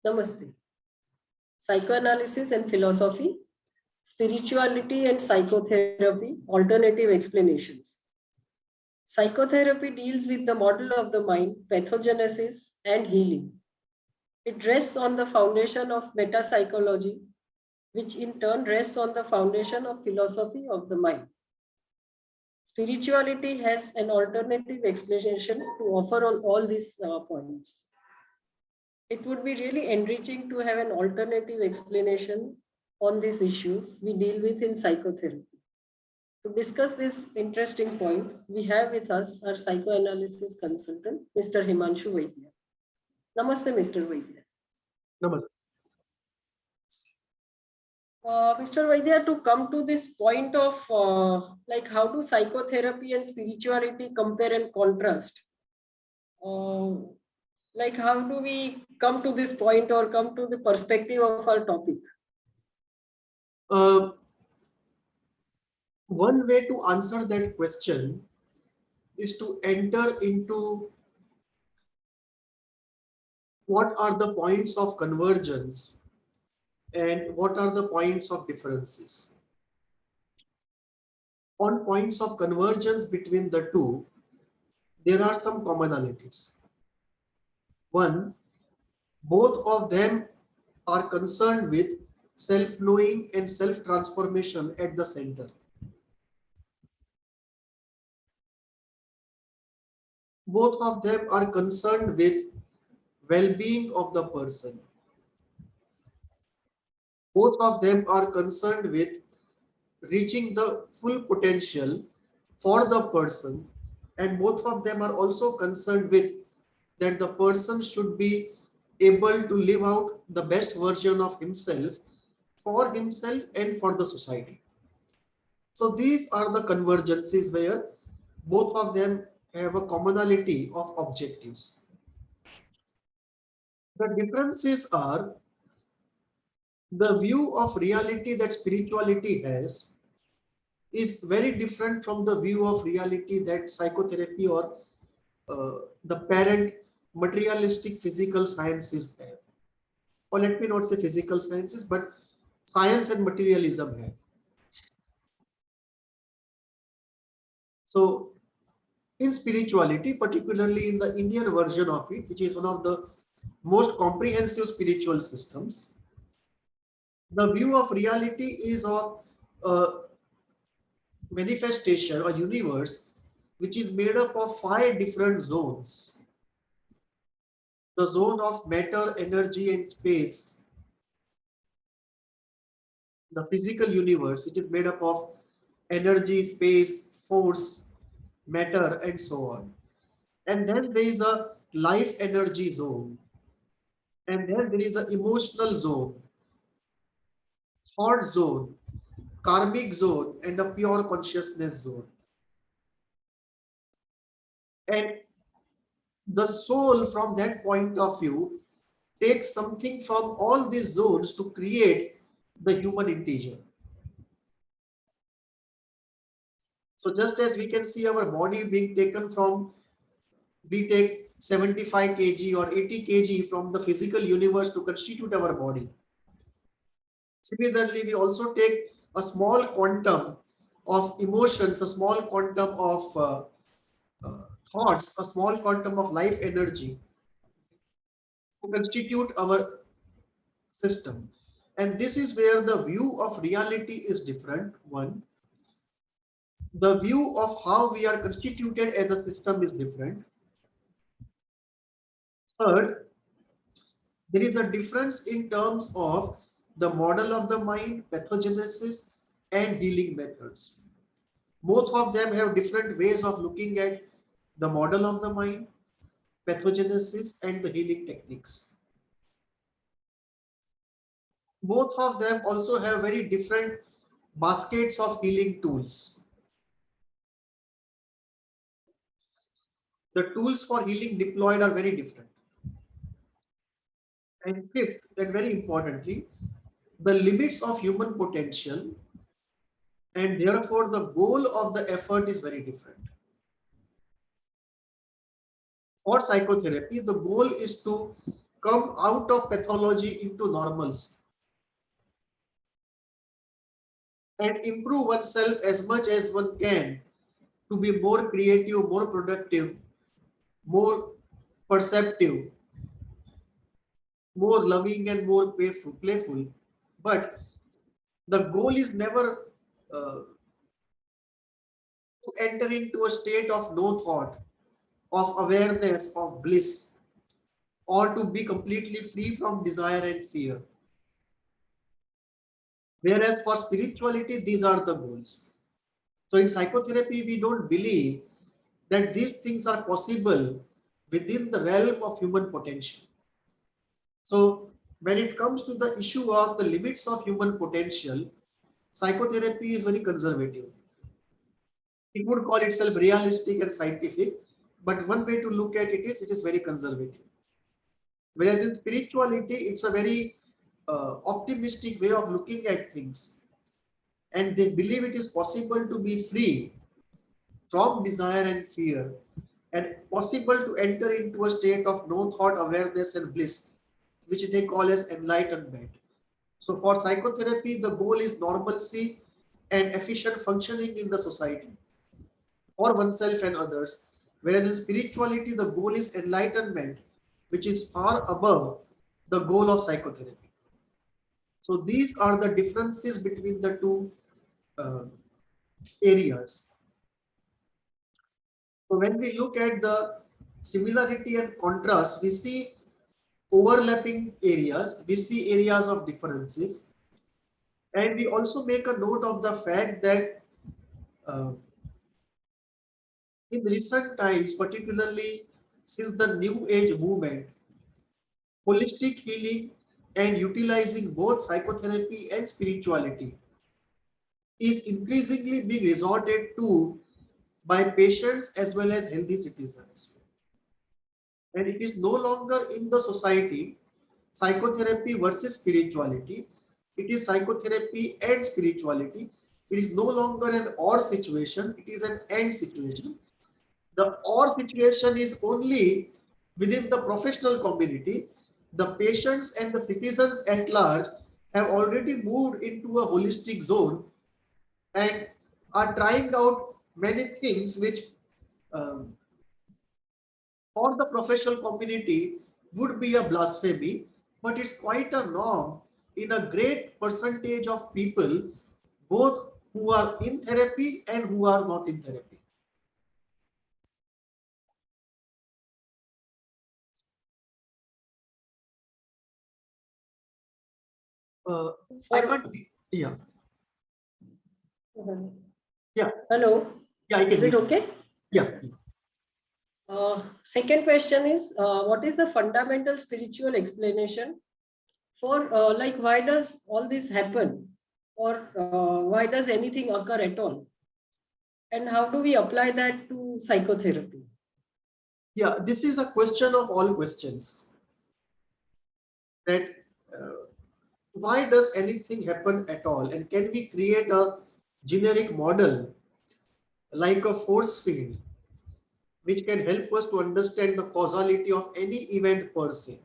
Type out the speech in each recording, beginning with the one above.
Namaste. Psychoanalysis and philosophy, spirituality and psychotherapy, alternative explanations. Psychotherapy deals with the model of the mind, pathogenesis, and healing. It rests on the foundation of metapsychology, which in turn rests on the foundation of philosophy of the mind. Spirituality has an alternative explanation to offer on all these points. It would be really enriching to have an alternative explanation on these issues we deal with in psychotherapy. To discuss this interesting point, we have with us our psychoanalysis consultant, Mr. Himanshu Vaidya. Namaste, Mr. Vaidya. Namaste. Mr. Vaidya, to come to this point of like how do psychotherapy and spirituality compare and contrast? Like how do we come to this point or come to the perspective of our topic? One way to answer that question is to enter into what are the points of convergence and what are the points of differences. On points of convergence between the two, there are some commonalities. One, both of them are concerned with self-knowing and self-transformation at the center. Both of them are concerned with well-being of the person. Both of them are concerned with reaching the full potential for the person, and both of them are also concerned with that the person should be able to live out the best version of himself for himself and for the society. So these are the convergences where both of them have a commonality of objectives. The differences are the view of reality that spirituality has is very different from the view of reality that psychotherapy or the parent materialistic physical sciences have. Or let me not say physical sciences, but science and materialism have. So in spirituality, particularly in the Indian version of it, which is one of the most comprehensive spiritual systems, the view of reality is of a manifestation or universe which is made up of 5 different zones. The zone of matter, energy, and space. The physical universe, which is made up of energy, space, force, matter, and so on. And then there is a life energy zone. And then there is an emotional zone, thought zone, karmic zone, and a pure consciousness zone. And the soul, from that point of view, takes something from all these zones to create the human integer. So just as we can see our body being taken from, we take 75 kg or 80 kg from the physical universe to constitute our body. Similarly, we also take a small quantum of emotions, a small quantum of thoughts, a small quantum of life energy to constitute our system. And this is where the view of reality is different. One, the view of how we are constituted as a system is different. Third, there is a difference in terms of the model of the mind, pathogenesis, and healing methods. Both of them have different ways of looking at the model of the mind, pathogenesis, and the healing techniques. Both of them also have very different baskets of healing tools. The tools for healing deployed are very different. And fifth, and very importantly, the limits of human potential, and therefore the goal of the effort is very different. For psychotherapy, the goal is to come out of pathology into normalcy and improve oneself as much as one can to be more creative, more productive, more perceptive, more loving and more playful. But the goal is never to enter into a state of no thought, of awareness, of bliss, or to be completely free from desire and fear. Whereas for spirituality, these are the goals. So in psychotherapy, we don't believe that these things are possible within the realm of human potential. So when it comes to the issue of the limits of human potential, psychotherapy is very conservative. It would call itself realistic and scientific, but one way to look at it is very conservative. Whereas in spirituality, it's a very optimistic way of looking at things, and they believe it is possible to be free from desire and fear, and possible to enter into a state of no thought awareness and bliss, which they call as enlightenment. So for psychotherapy, the goal is normalcy and efficient functioning in the society for oneself and others. Whereas in spirituality, the goal is enlightenment, which is far above the goal of psychotherapy. So these are the differences between the two uh, areas. So when we look at the similarity and contrast, we see overlapping areas, we see areas of differences, and we also make a note of the fact that uh, in recent times, particularly since the New Age movement, holistic healing and utilizing both psychotherapy and spirituality is increasingly being resorted to by patients as well as healthy citizens. And it is no longer in the society psychotherapy versus spirituality. It is psychotherapy and spirituality. It is no longer an or situation, it is an and situation. The or situation is only within the professional community. The patients and the citizens at large have already moved into a holistic zone and are trying out many things which um, for the professional community would be a blasphemy, but it's quite a norm in a great percentage of people, both who are in therapy and who are not in therapy. I can't. Yeah, yeah, Hello, yeah. I can is it hear. okay? Yeah. Second question is, what is the fundamental spiritual explanation for like why does all this happen, or why does anything occur at all, and how do we apply that to psychotherapy? Yeah, this is a question of all questions. That uh, why does anything happen at all, and can we create a generic model like a force field which can help us to understand the causality of any event per se?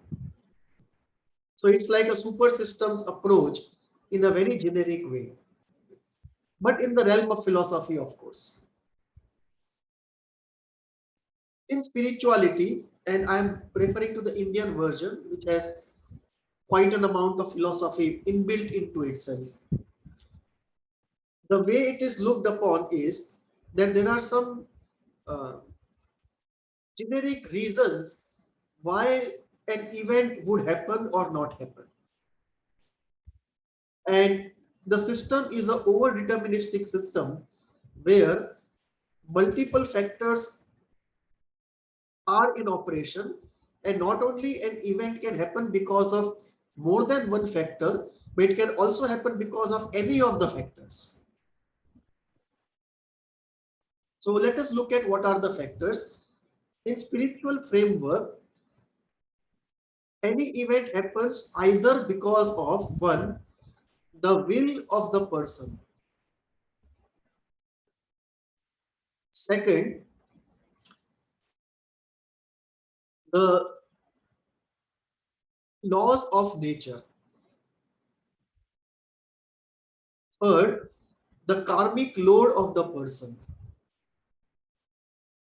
So it's like a super systems approach in a very generic way, but in the realm of philosophy, of course. In spirituality, and I'm referring to the Indian version, which has quite an amount of philosophy inbuilt into itself. The way it is looked upon is that there are some uh, generic reasons why an event would happen or not happen. And the system is a over deterministic system where multiple factors are in operation, and not only an event can happen because of more than one factor, but it can also happen because of any of the factors. So let us look at what are the factors. In spiritual framework, any event happens either because of one, the will of the person. Second, the laws of nature. Third, the karmic load of the person.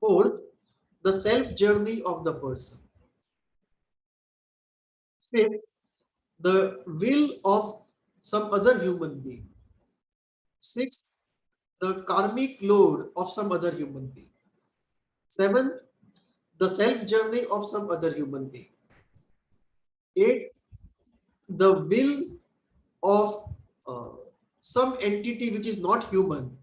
Fourth, the self journey of the person. Fifth, the will of some other human being. Sixth, the karmic load of some other human being. Seventh, the self journey of some other human being. Eighth, the will of uh, some entity which is not human,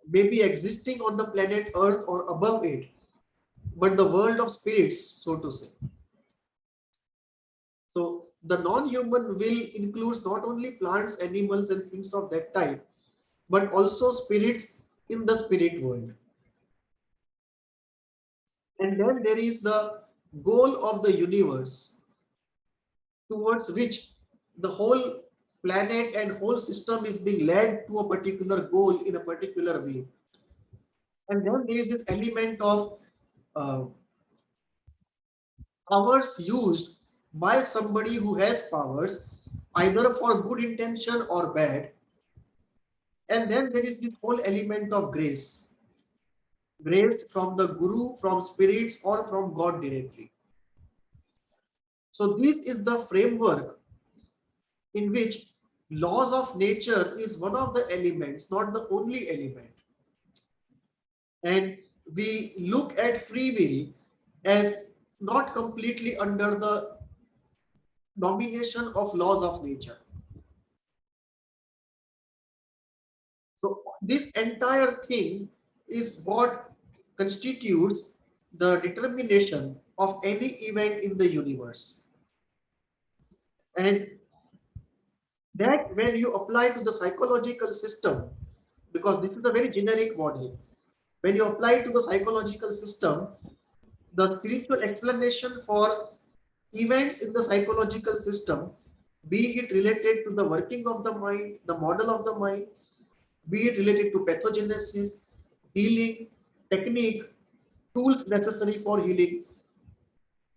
maybe existing on the planet Earth or above it, but the world of spirits, so to say. So the non-human will includes not only plants, animals, and things of that type, but also spirits in the spirit world. And then there is the goal of the universe towards which the whole planet and whole system is being led to a particular goal in a particular way. And then there is this element of uh, powers used by somebody who has powers, either for good intention or bad. And then there is this whole element of grace, grace from the guru, from spirits, or from God directly. So this is the framework in which laws of nature is one of the elements, not the only element. And we look at free will as not completely under the domination of laws of nature. So this entire thing is what constitutes the determination of any event in the universe. And that when you apply to the psychological system, because this is a very generic model, when you apply to the psychological system, the spiritual explanation for events in the psychological system, be it related to the working of the mind, the model of the mind, be it related to pathogenesis, healing, technique, tools necessary for healing,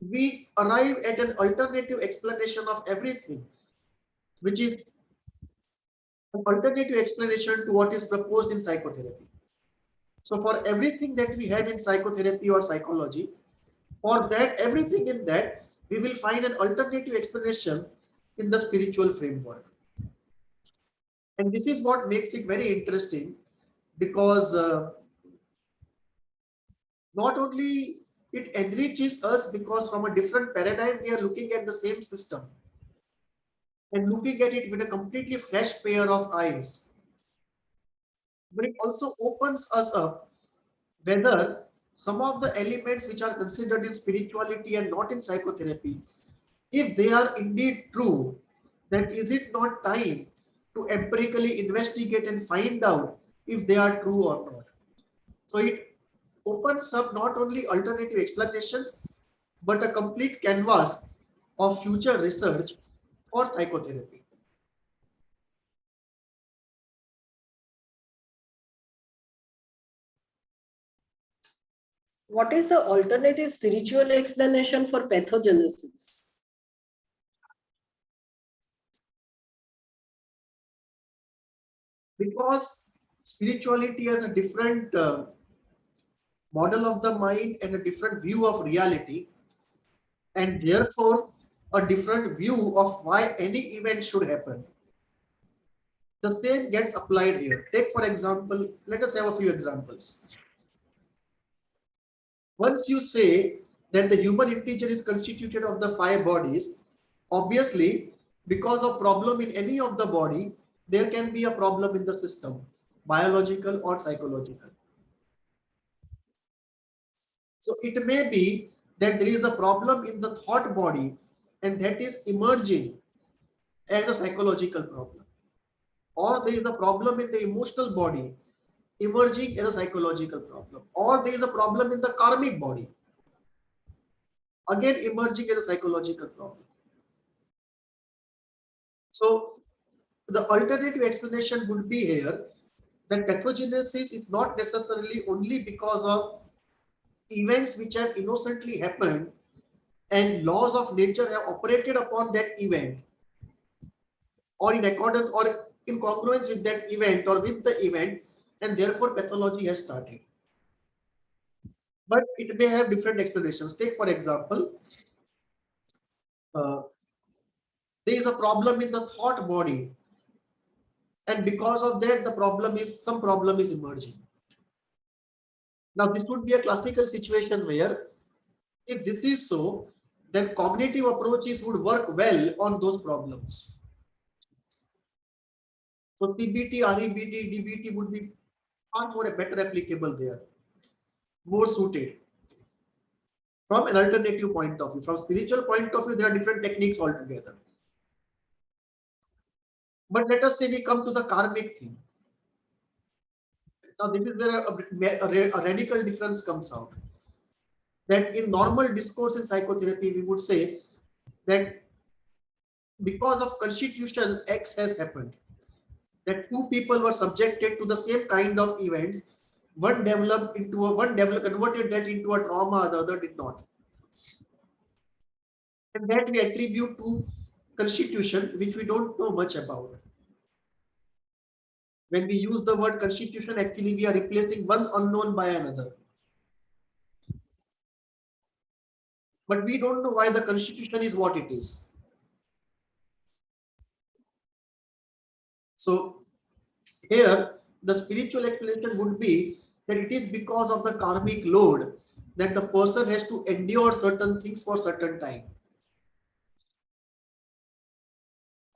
we arrive at an alternative explanation of everything, which is an alternative explanation to what is proposed in psychotherapy. So for everything that we have in psychotherapy or psychology, for that, everything in that, we will find an alternative explanation in the spiritual framework. And this is what makes it very interesting, because not only it enriches us because from a different paradigm we are looking at the same system and looking at it with a completely fresh pair of eyes, but it also opens us up whether some of the elements which are considered in spirituality and not in psychotherapy, if they are indeed true, then is it not time to empirically investigate and find out if they are true or not? So it opens up not only alternative explanations, but a complete canvas of future research for psychotherapy. What is the alternative spiritual explanation for pathogenesis? Because spirituality has a different model of the mind and a different view of reality, and therefore a different view of why any event should happen. The same gets applied here. Take for example, let us have a few examples. Once you say that the human integer is constituted of the 5 bodies, obviously because of problem in any of the body, there can be a problem in the system, biological or psychological. So it may be that there is a problem in the thought body and that is emerging as a psychological problem, or there is a problem in the emotional body emerging as a psychological problem, or there is a problem in the karmic body again emerging as a psychological problem. So the alternative explanation would be here that pathogenesis is not necessarily only because of events which have innocently happened and laws of nature have operated upon that event, or in accordance or in congruence with that event or with the event, and therefore pathology has started. But it may have different explanations. Take for example, uh, there is a problem in the thought body, and because of that the problem is some problem is emerging. Now this would be a classical situation where if this is so, then cognitive approaches would work well on those problems. So CBT, REBT, DBT would be far more better applicable there, more suited from an alternative point of view. From spiritual point of view, there are different techniques altogether. But let us say we come to the karmic thing. Now this is where a radical difference comes out. That in normal discourse in psychotherapy, we would say that because of constitution X has happened, that two people were subjected to the same kind of events. One converted that into a trauma, the other did not. And that we attribute to constitution, which we don't know much about. When we use the word constitution, actually we are replacing one unknown by another. But we don't know why the constitution is what it is. So here, the spiritual explanation would be that it is because of the karmic load that the person has to endure certain things for certain time.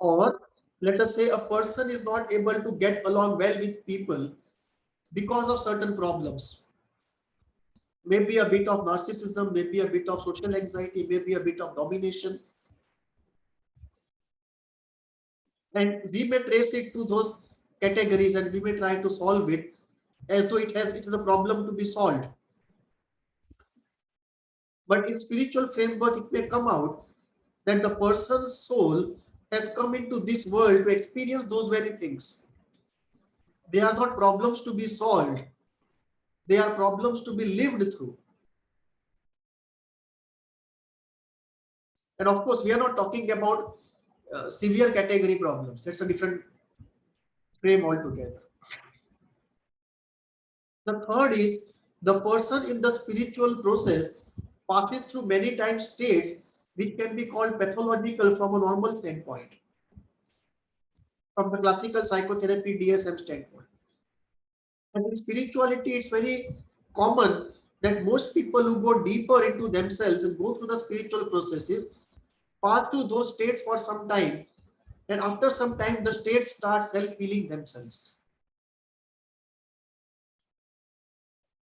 Or let us say a person is not able to get along well with people because of certain problems. Maybe a bit of narcissism, maybe a bit of social anxiety, maybe a bit of domination. And we may trace it to those categories and we may try to solve it as though it is a problem to be solved. But in spiritual framework, it may come out that the person's soul has come into this world to experience those very things. They are not problems to be solved. They are problems to be lived through. And of course, we are not talking about severe category problems. That's a different frame altogether. The third is the person in the spiritual process passes through many times states which can be called pathological from a normal standpoint, from the classical psychotherapy DSM standpoint. And in spirituality, it's very common that most people who go deeper into themselves and go through the spiritual processes pass through those states for some time. And after some time, the states start self-healing themselves.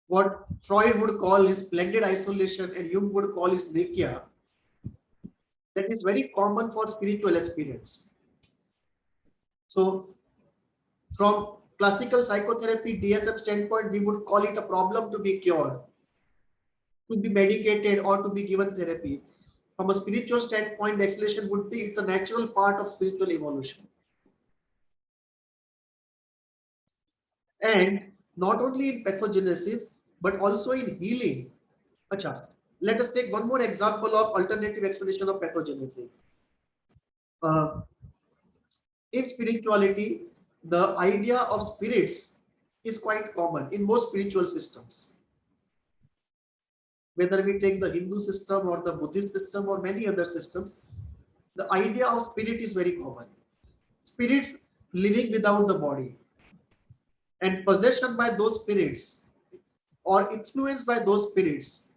What Freud would call is splendid isolation and Jung would call is nekia. That is very common for spiritual aspirants. So from classical psychotherapy DSM standpoint, we would call it a problem to be cured, to be medicated or to be given therapy. From a spiritual standpoint, the explanation would be it's a natural part of spiritual evolution. And not only in pathogenesis, but also in healing. Acha, let us take one more example of alternative explanation of pathogenesis. Uh, in spirituality, the idea of spirits is quite common in most spiritual systems. Whether we take the Hindu system or the Buddhist system or many other systems, the idea of spirit is very common. Spirits living without the body and possession by those spirits or influenced by those spirits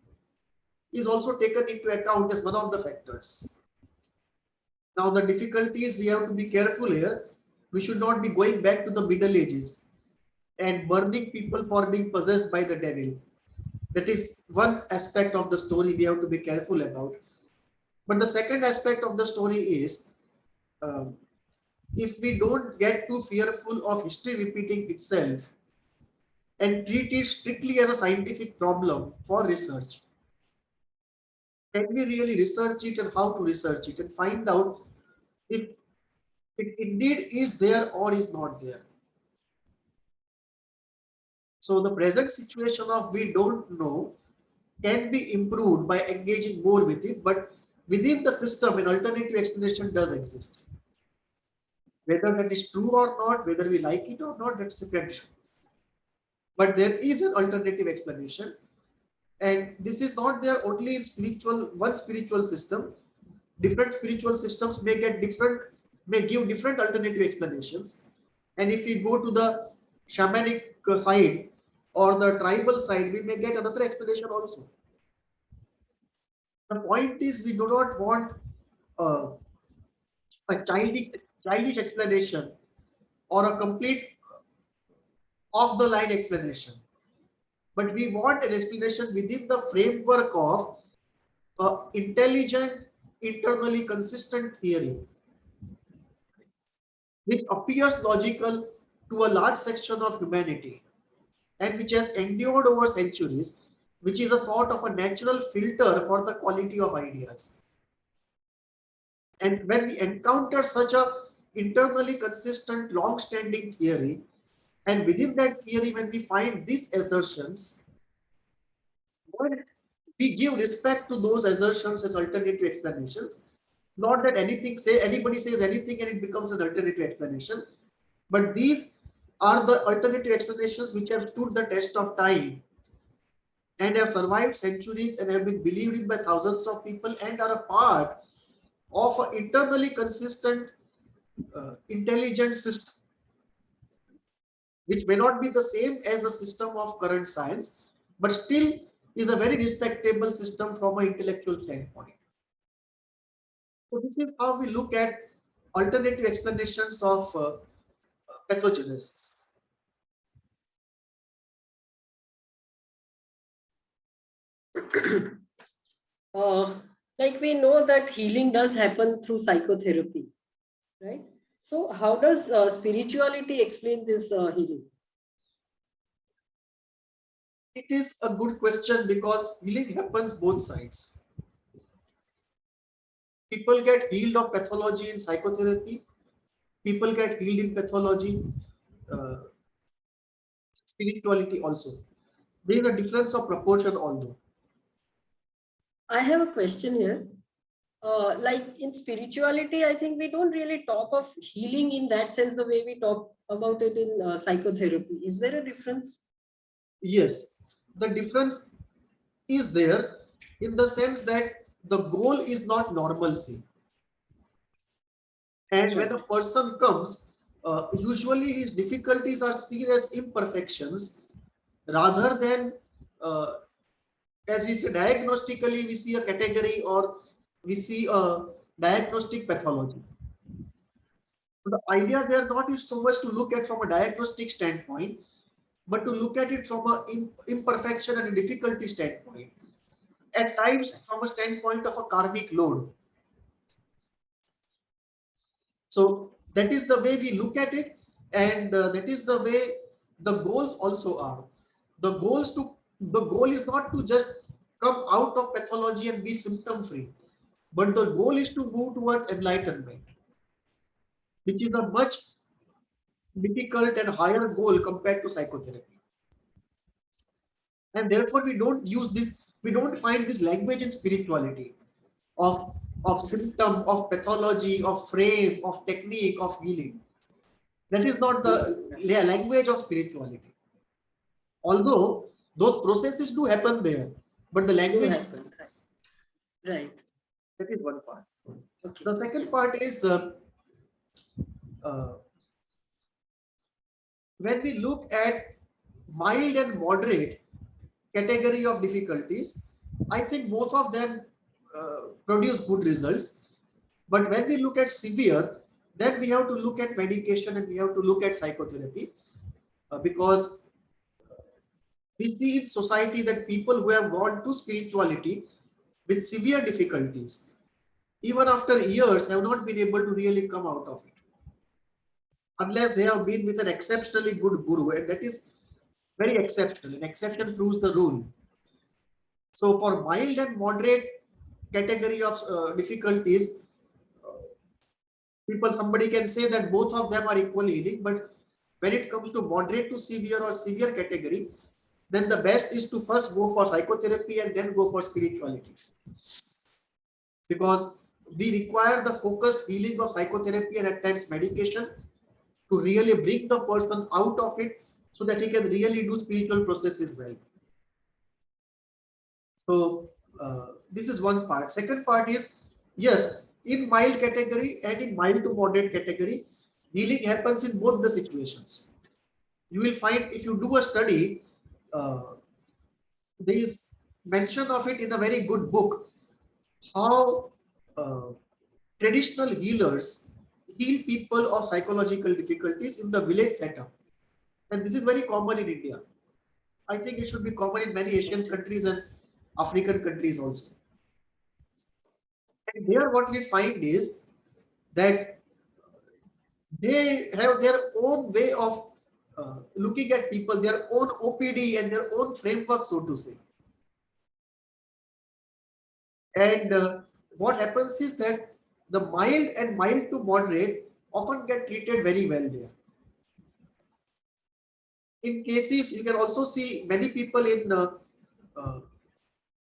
is also taken into account as one of the factors. Now the difficulty is we have to be careful here. We should not be going back to the Middle Ages and burning people for being possessed by the devil. That is one aspect of the story we have to be careful about. But the second aspect of the story is if we don't get too fearful of history repeating itself and treat it strictly as a scientific problem for research, can we really research it and how to research it and find out if it indeed is there or is not there. So the present situation of we don't know can be improved by engaging more with it, but within the system, an alternative explanation does exist. Whether that is true or not, whether we like it or not, that's a separate issue. But there is an alternative explanation, and this is not there only in one spiritual system. Different spiritual systems may give different alternative explanations. And if we go to the shamanic side or the tribal side, we may get another explanation also. The point is, we do not want uh, a childish explanation or a complete off the line explanation, but we want an explanation within the framework of intelligent, internally consistent theory, which appears logical to a large section of humanity and which has endured over centuries, which is a sort of a natural filter for the quality of ideas. And when we encounter such a internally consistent, long-standing theory, and within that theory, when we find these assertions, we give respect to those assertions as alternative explanations. Not that anybody says anything and it becomes an alternative explanation, but these are the alternative explanations which have stood the test of time and have survived centuries and have been believed in by thousands of people and are a part of an internally consistent, intelligent system, which may not be the same as the system of current science, but still is a very respectable system from an intellectual standpoint. So this is how we look at alternative explanations of pathogenesis. Like we know that healing does happen through psychotherapy, right? So how does spirituality explain this healing? It is a good question because healing happens both sides. People get healed of pathology in psychotherapy. People get healed in pathology, uh, spirituality also. There is a difference of proportion although. I have a question here. Like in spirituality, I think we don't really talk of healing in that sense the way we talk about it in psychotherapy. Is there a difference? Yes, the difference is there in the sense that the goal is not normalcy. And when a person comes, usually his difficulties are seen as imperfections rather than, as we say, diagnostically, we see a category or we see a diagnostic pathology. So the idea there not is so much to look at from a diagnostic standpoint, but to look at it from an imperfection and a difficulty standpoint. At times, from a standpoint of a karmic load. So that is the way we look at it, and that is the way the goals also are. The goal is not to just come out of pathology and be symptom free, but the goal is to move towards enlightenment, which is a much difficult and higher goal compared to psychotherapy. And therefore, we don't find this language in spirituality of symptom, of pathology, of frame, of technique, of healing. That is not the language of spirituality. Although those processes do happen there, but the language is right. That is one part. Okay. The second part is when we look at mild and moderate category of difficulties, I think both of them produce good results. But when we look at severe, then we have to look at medication and we have to look at psychotherapy because we see in society that people who have gone to spirituality with severe difficulties, even after years, have not been able to really come out of it. Unless they have been with an exceptionally good guru, and that is very exceptional. An exception proves the rule. So for mild and moderate category of difficulties, somebody can say that both of them are equally healing, but when it comes to moderate to severe or severe category, then the best is to first go for psychotherapy and then go for spirituality. Because we require the focused healing of psychotherapy and at times medication to really bring the person out of it so that he can really do spiritual processes well. So this is one part. Second part is, yes, in mild category and in mild to moderate category, healing happens in both the situations. You will find if you do a study, there is mention of it in a very good book, how traditional healers heal people of psychological difficulties in the village setup. And this is very common in India. I think it should be common in many Asian countries and African countries also. And there what we find is that they have their own way of looking at people, their own OPD and their own framework, so to say. And what happens is that the mild and mild to moderate often get treated very well there. In cases, you can also see many people in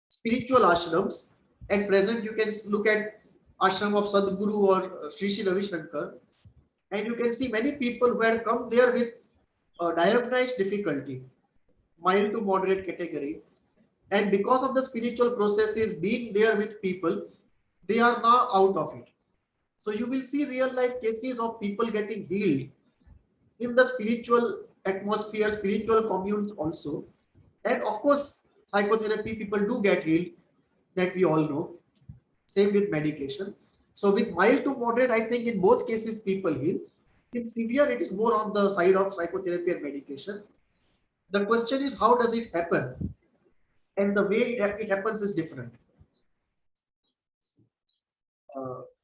spiritual ashrams. At present, you can look at ashram of Sadhguru or Sri Sri Ravi Shankar, and you can see many people who have come there with diagnosed difficulty, mild to moderate category, and because of the spiritual processes being there with people, they are now out of it. So you will see real life cases of people getting healed in the spiritual atmosphere, spiritual communes also. And of course, psychotherapy, people do get healed, that we all know. Same with medication. So with mild to moderate, I think in both cases people heal. In severe, it is more on the side of psychotherapy and medication. The question is, how does it happen? And the way it happens is different.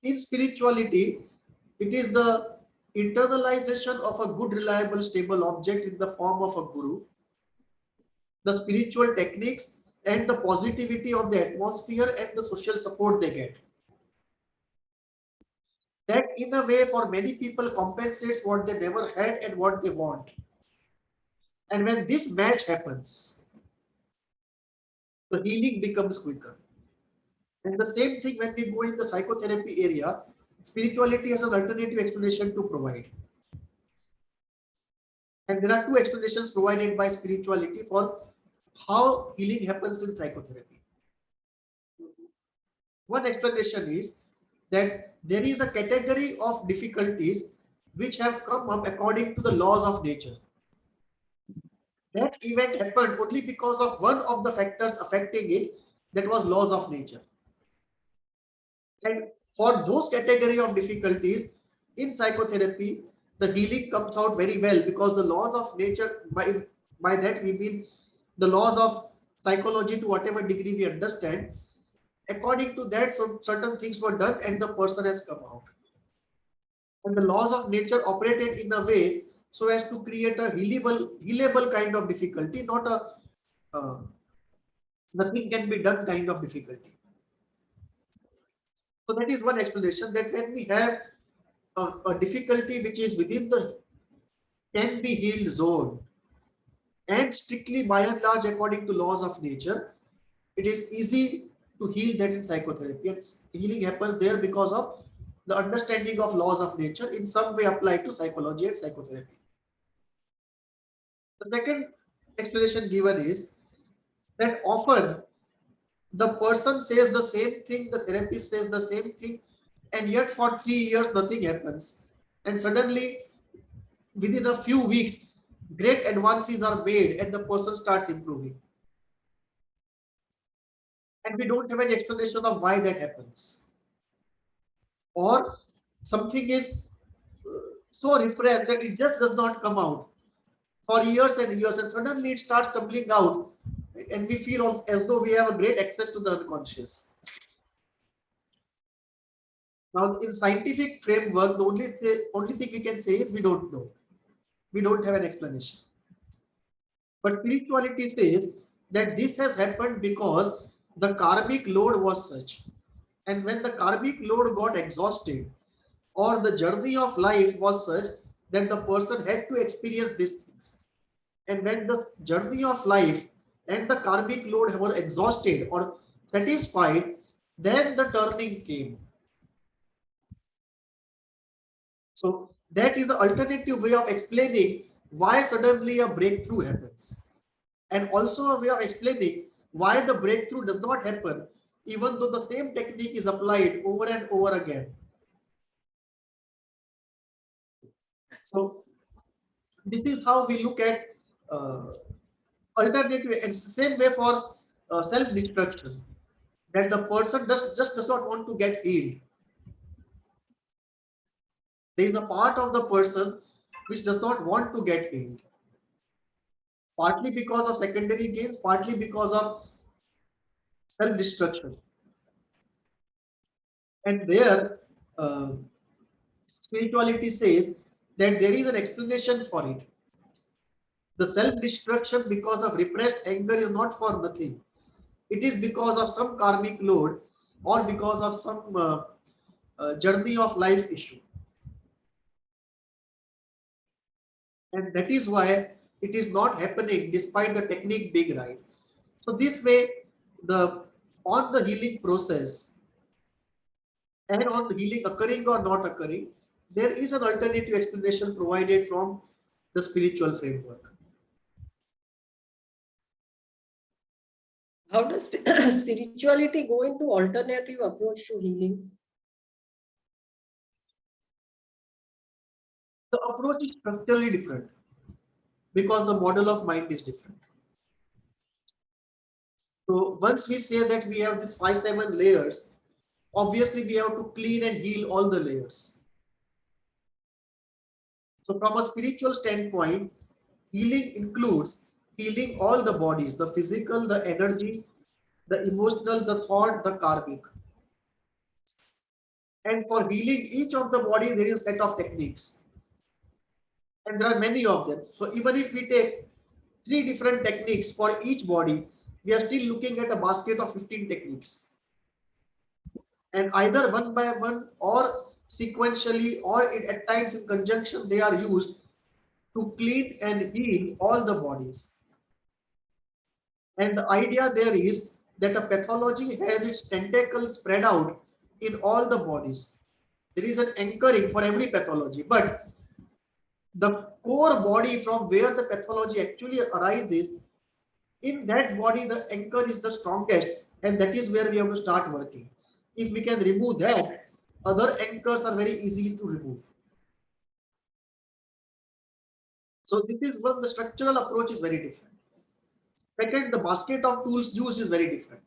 In spirituality, it is the internalization of a good, reliable, stable object in the form of a guru, the spiritual techniques, and the positivity of the atmosphere and the social support they get. That in a way for many people compensates what they never had and what they want. And when this match happens, the healing becomes quicker. And the same thing when we go in the psychotherapy area, spirituality has an alternative explanation to provide. And there are two explanations provided by spirituality for how healing happens in psychotherapy. One explanation is that there is a category of difficulties which have come up according to the laws of nature. That event happened only because of one of the factors affecting it, that was laws of nature. And for those category of difficulties in psychotherapy, the healing comes out very well because the laws of nature, by that we mean the laws of psychology to whatever degree we understand. According to that, some certain things were done and the person has come out. And the laws of nature operated in a way so as to create a healable kind of difficulty, not a nothing can be done kind of difficulty. So that is one explanation, that when we have a difficulty which is within the can be healed zone and strictly by and large according to laws of nature, it is easy to heal that in psychotherapy. And healing happens there because of the understanding of laws of nature in some way applied to psychology and psychotherapy. The second explanation given is that often the person says the same thing, the therapist says the same thing, and yet for 3 years nothing happens. And suddenly, within a few weeks, great advances are made and the person starts improving. And we don't have any explanation of why that happens. Or something is so repressed that it just does not come out for years and years, and suddenly it starts tumbling out, and we feel as though we have a great access to the unconscious. Now, in scientific framework, the only thing we can say is we don't know. We don't have an explanation. But spirituality says that this has happened because the karmic load was such. And when the karmic load got exhausted, or the journey of life was such that the person had to experience these things. And when the journey of life and the karmic load were exhausted or satisfied, then the turning came. So that is an alternative way of explaining why suddenly a breakthrough happens, and also a way of explaining why the breakthrough does not happen even though the same technique is applied over and over again. So this is how we look at uh, alternative. It's the same way for self-destruction, that the person just does not want to get healed. There is a part of the person which does not want to get healed, partly because of secondary gains, partly because of self-destruction. And there, uh, spirituality says that there is an explanation for it. The self-destruction because of repressed anger is not for nothing. It is because of some karmic load or because of some journey of life issue. And that is why it is not happening despite the technique being right. So this way, the on the healing process and on the healing occurring or not occurring, there is an alternative explanation provided from the spiritual framework. How does spirituality go into alternative approach to healing? The approach is structurally different because the model of mind is different. So once we say that we have these 5-7 layers, obviously we have to clean and heal all the layers. So from a spiritual standpoint, healing includes healing all the bodies, the physical, the energy, the emotional, the thought, the karmic. And for healing each of the body, there is a set of techniques. And there are many of them. So even if we take 3 different techniques for each body, we are still looking at a basket of 15 techniques. And either one by one or sequentially or at times in conjunction, they are used to clean and heal all the bodies. And the idea there is that a pathology has its tentacles spread out in all the bodies. There is an anchoring for every pathology, but the core body from where the pathology actually arises, in that body, the anchor is the strongest, and that is where we have to start working. If we can remove that, other anchors are very easy to remove. So this is where the structural approach is very different. Second, the basket of tools used is very different.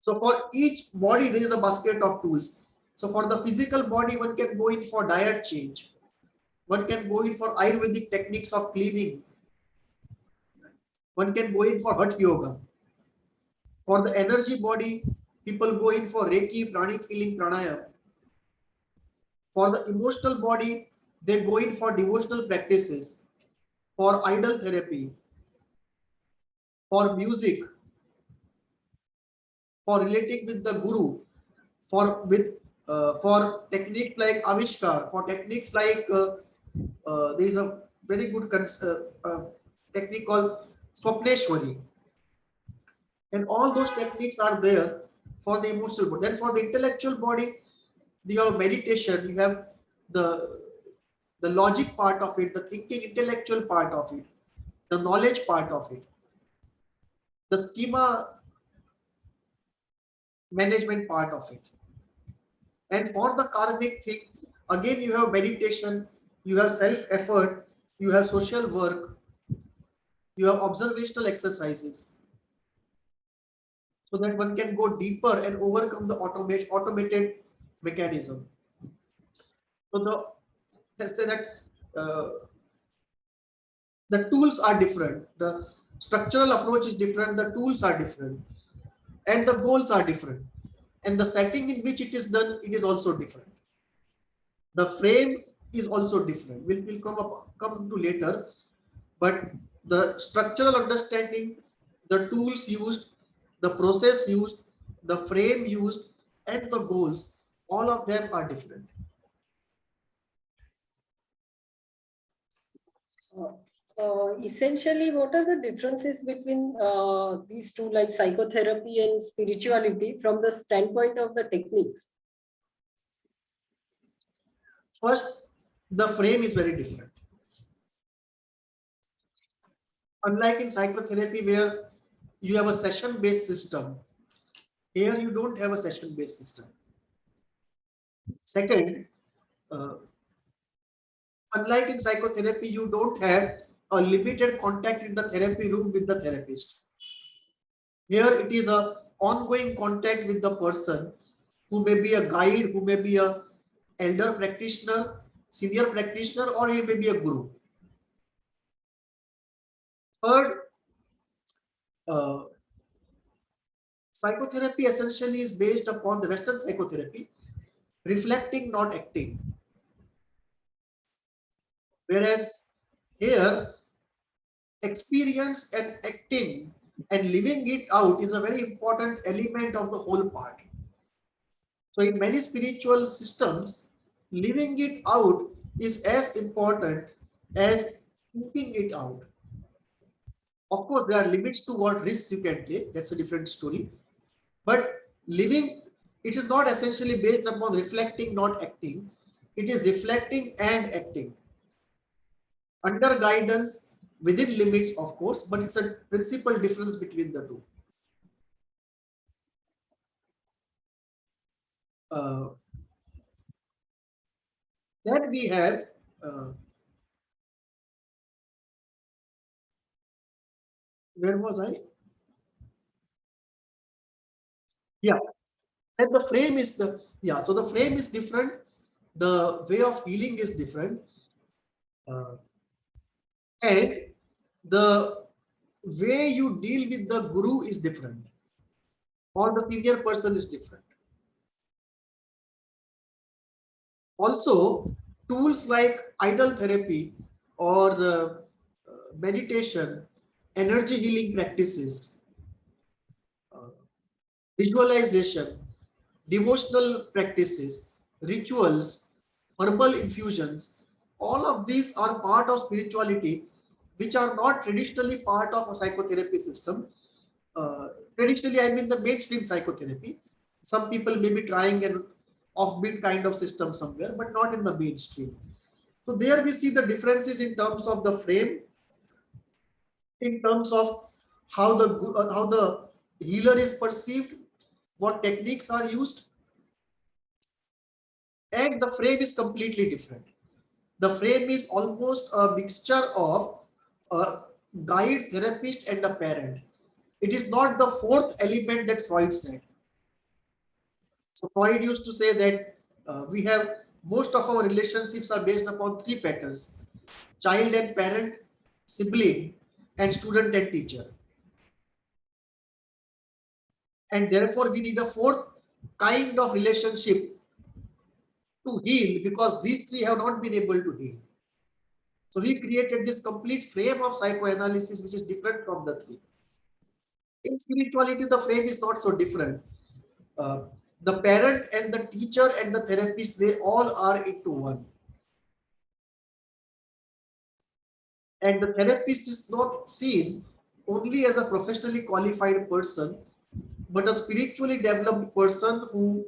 So for each body, there is a basket of tools. So for the physical body, one can go in for diet change. One can go in for Ayurvedic techniques of cleaning. One can go in for Hatha yoga. For the energy body, people go in for Reiki, pranic healing, pranayama. For the emotional body, they go in for devotional practices, for idol therapy, for music, for relating with the guru, for techniques like Avishkar, for techniques like there is a very good technique called Swapneshwari, and all those techniques are there for the emotional body. Then for the intellectual body, you have meditation, you have the logic part of it, the thinking intellectual part of it, the knowledge part of it, the schema management part of it. And for the karmic thing, again you have meditation, you have self-effort, you have social work, you have observational exercises, so that one can go deeper and overcome the automated mechanism. So let's say that uh, the tools are different, the structural approach is different, the tools are different, and the goals are different, and the setting in which it is done, it is also different. The frame is also different. We'll come to later, but the structural understanding, the tools used, the process used, the frame used, and the goals, all of them are different. Essentially, what are the differences between these two, like psychotherapy and spirituality, from the standpoint of the techniques? First, the frame is very different. Unlike in psychotherapy, where you have a session-based system, here you don't have a session-based system. Second, uh, unlike in psychotherapy, you don't have a limited contact in the therapy room with the therapist. Here it is a ongoing contact with the person, who may be a guide, who may be a elder practitioner, senior practitioner, or he may be a guru. Third, uh, psychotherapy essentially is based upon the Western psychotherapy, reflecting, not acting. Whereas here, experience and acting and living it out is a very important element of the whole part. So in many spiritual systems, living it out is as important as keeping it out. Of course, there are limits to what risks you can take. That's a different story. But living, it is not essentially based upon reflecting, not acting. It is reflecting and acting under guidance, within limits, of course, but it's a principal difference between the two. Uh, then we have uh, where was I? Yeah, and the frame is the so the frame is different. The way of healing is different, uh, and the way you deal with the guru is different, or the senior person is different. Also, tools like idol therapy or meditation, energy healing practices, uh, visualization, devotional practices, rituals, herbal infusions, all of these are part of spirituality, which are not traditionally part of a psychotherapy system. Uh, Traditionally, I mean the mainstream psychotherapy. Some people may be trying an offbeat kind of system somewhere, but not in the mainstream. So there we see the differences in terms of the frame, in terms of how the healer is perceived, what techniques are used, and the frame is completely different. The frame is almost a mixture of a guide, therapist, and a parent. It is not the fourth element that Freud said. So Freud used to say that we have most of our relationships are based upon three patterns: child and parent, sibling, and student and teacher. And therefore, we need a fourth kind of relationship to heal, because these three have not been able to heal. So he created this complete frame of psychoanalysis, which is different from the three. In spirituality, the frame is not so different. Uh, the parent and the teacher and the therapist, they all are into one. And the therapist is not seen only as a professionally qualified person, but a spiritually developed person who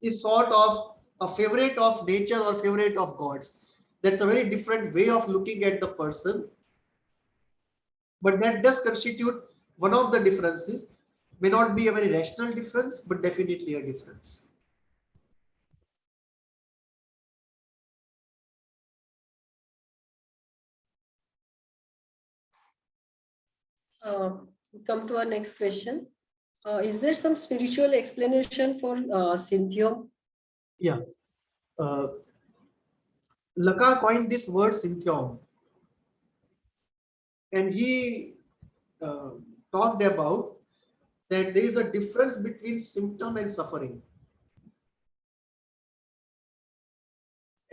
is sort of a favorite of nature or favorite of gods. That's a very different way of looking at the person, but that does constitute one of the differences. May not be a very rational difference, but definitely a difference. Come to our next question. Is there some spiritual explanation for Synthium? Yeah. Uh, Lacan coined this word symptom, and he uh, talked about that there is a difference between symptom and suffering.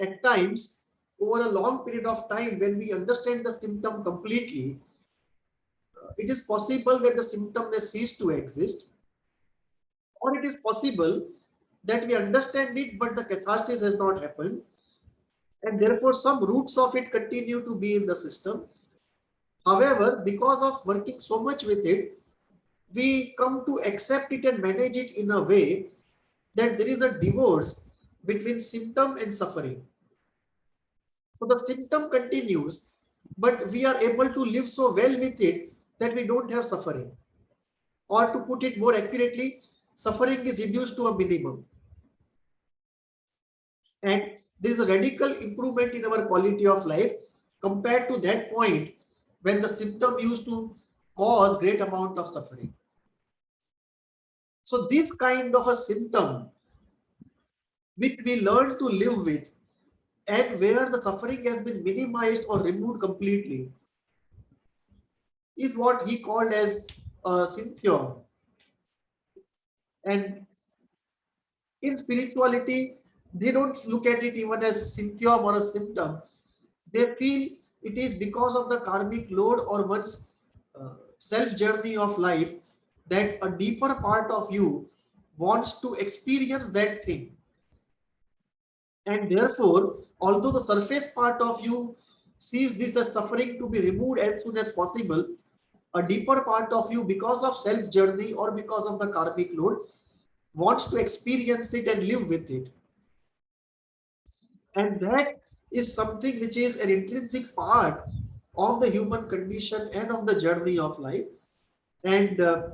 At times, over a long period of time, when we understand the symptom completely, it is possible that the symptom may cease to exist, or it is possible that we understand it, but the catharsis has not happened. and therefore some roots of it continue to be in the system. However, because of working so much with it, we come to accept it and manage it in a way that there is a divorce between symptom and suffering. So the symptom continues, but we are able to live so well with it that we don't have suffering. Or to put it more accurately, suffering is reduced to a minimum. And there is a radical improvement in our quality of life compared to that point when the symptom used to cause great amount of suffering. So this kind of a symptom which we learn to live with, and where the suffering has been minimized or removed completely, is what he called as syntheon. And in spirituality, they don't look at it even as symptom or a symptom. They feel it is because of the karmic load or one's self journey of life that a deeper part of you wants to experience that thing. And therefore, although the surface part of you sees this as suffering to be removed as soon as possible, a deeper part of you, because of self journey or because of the karmic load, wants to experience it and live with it. And that is something which is an intrinsic part of the human condition and of the journey of life. And uh,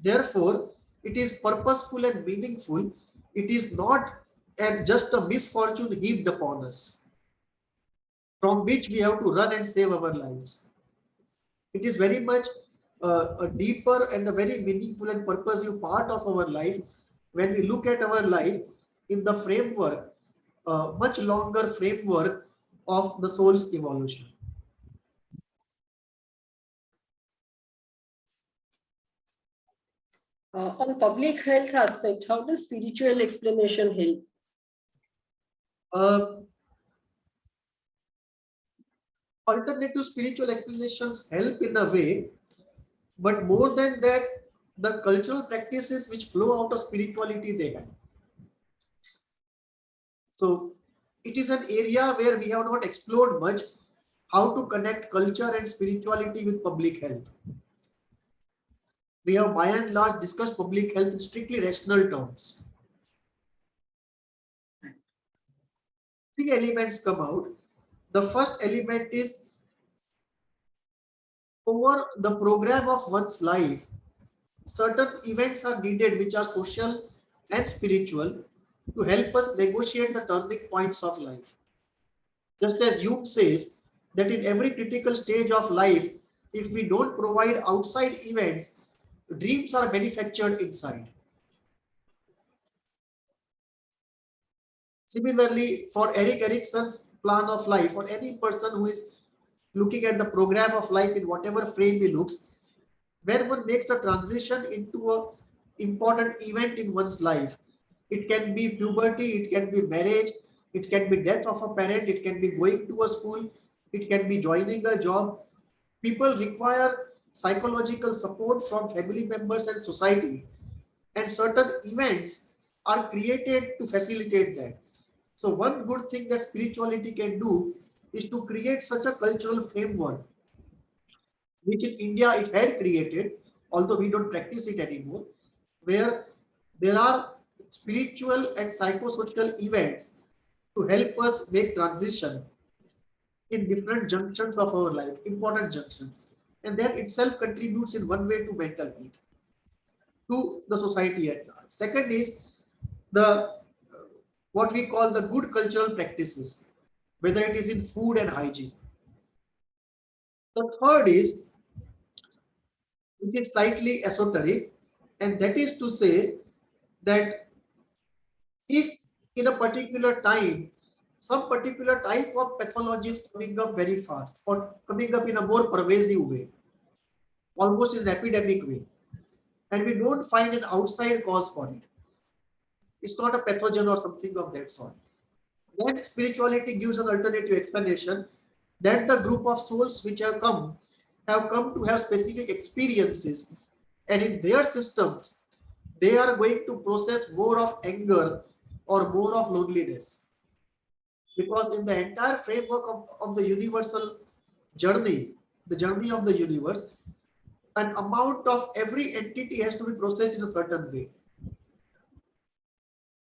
therefore, it is purposeful and meaningful. It is not and just a misfortune heaped upon us, from which we have to run and save our lives. It is very much a deeper and a very meaningful and purposive part of our life when we look at our life in the framework, much longer framework of the soul's evolution. On public health aspect, how does spiritual explanation help? Uh, Alternative spiritual explanations help in a way, but more than that, the cultural practices which flow out of spirituality they have. So it is an area where we have not explored much how to connect culture and spirituality with public health. We have by and large discussed public health in strictly rational terms. Three elements come out. The first element is over the program of one's life, certain events are needed which are social and spiritual to help us negotiate the turning points of life. Just as Jung says that in every critical stage of life, if we don't provide outside events, dreams are manufactured inside. Similarly, for Erik Erikson's plan of life, for any person who is looking at the program of life in whatever frame he looks, when one makes a transition into an important event in one's life, it can be puberty, it can be marriage, it can be death of a parent, it can be going to a school, it can be joining a job. People require psychological support from family members and society, and certain events are created to facilitate that. So one good thing that spirituality can do is to create such a cultural framework, which in India it had created, although we don't practice it anymore, where there are spiritual and psychosocial events to help us make transition in different junctions of our life, important junctions. And that itself contributes in one way to mental health, to the society at large. Second is the what we call the good cultural practices, whether it is in food and hygiene. The third is, which is slightly esoteric, and that is to say that if in a particular time, some particular type of pathology is coming up very fast or coming up in a more pervasive way, almost in an epidemic way, and we don't find an outside cause for it, it's not a pathogen or something of that sort, then spirituality gives an alternative explanation that the group of souls which have come to have specific experiences, and in their systems they are going to process more of anger or more of loneliness. because in the entire framework of the universal journey, the journey of the universe, an amount of every entity has to be processed in a certain way.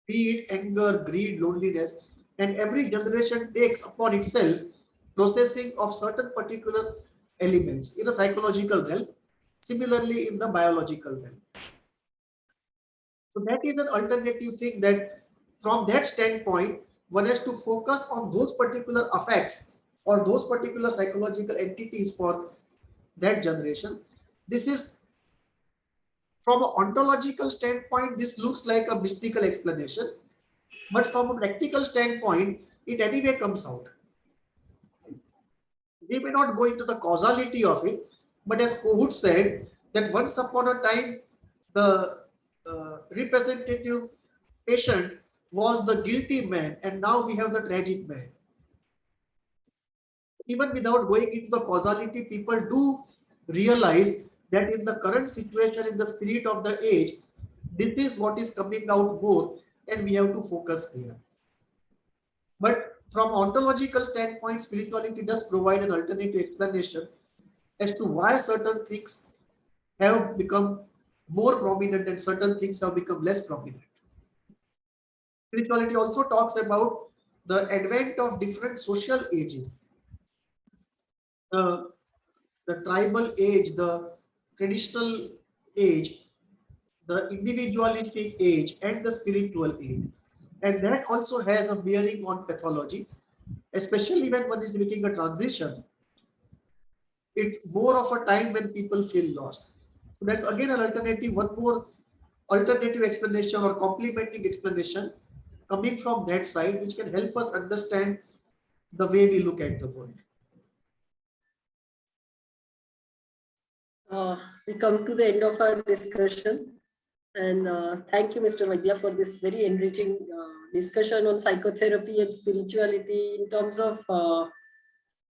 Be it anger, greed, loneliness, and every generation takes upon itself processing of certain particular elements in a psychological realm, similarly in the biological realm. So that is an alternative thing, that from that standpoint, one has to focus on those particular effects or those particular psychological entities for that generation. This is from an ontological standpoint, this looks like a mystical explanation, but from a practical standpoint, it anyway comes out. We may not go into the causality of it, but as Kohut said, that once upon a time, the representative patient was the guilty man, and now we have the tragic man. Even without going into the causality, people do realize that in the current situation, in the spirit of the age, this is what is coming out more, and we have to focus here. But from ontological standpoint, spirituality does provide an alternative explanation as to why certain things have become more prominent and certain things have become less prominent. Spirituality also talks about the advent of different social ages. The tribal age, the traditional age, the individualistic age, and the spiritual age. And that also has a bearing on pathology, especially when one is making a transition. It's more of a time when people feel lost. So that's again an alternative, one more alternative explanation or complementing explanation coming from that side, which can help us understand the way we look at the world. We come to the end of our discussion. And thank you, Mr. Vaidya, for this very enriching discussion on psychotherapy and spirituality in terms of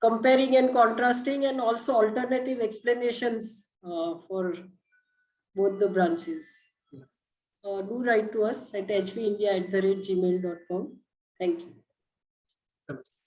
comparing and contrasting, and also alternative explanations for both the branches. Do write to us at hvindia@gmail.com. Thank you. Namaste.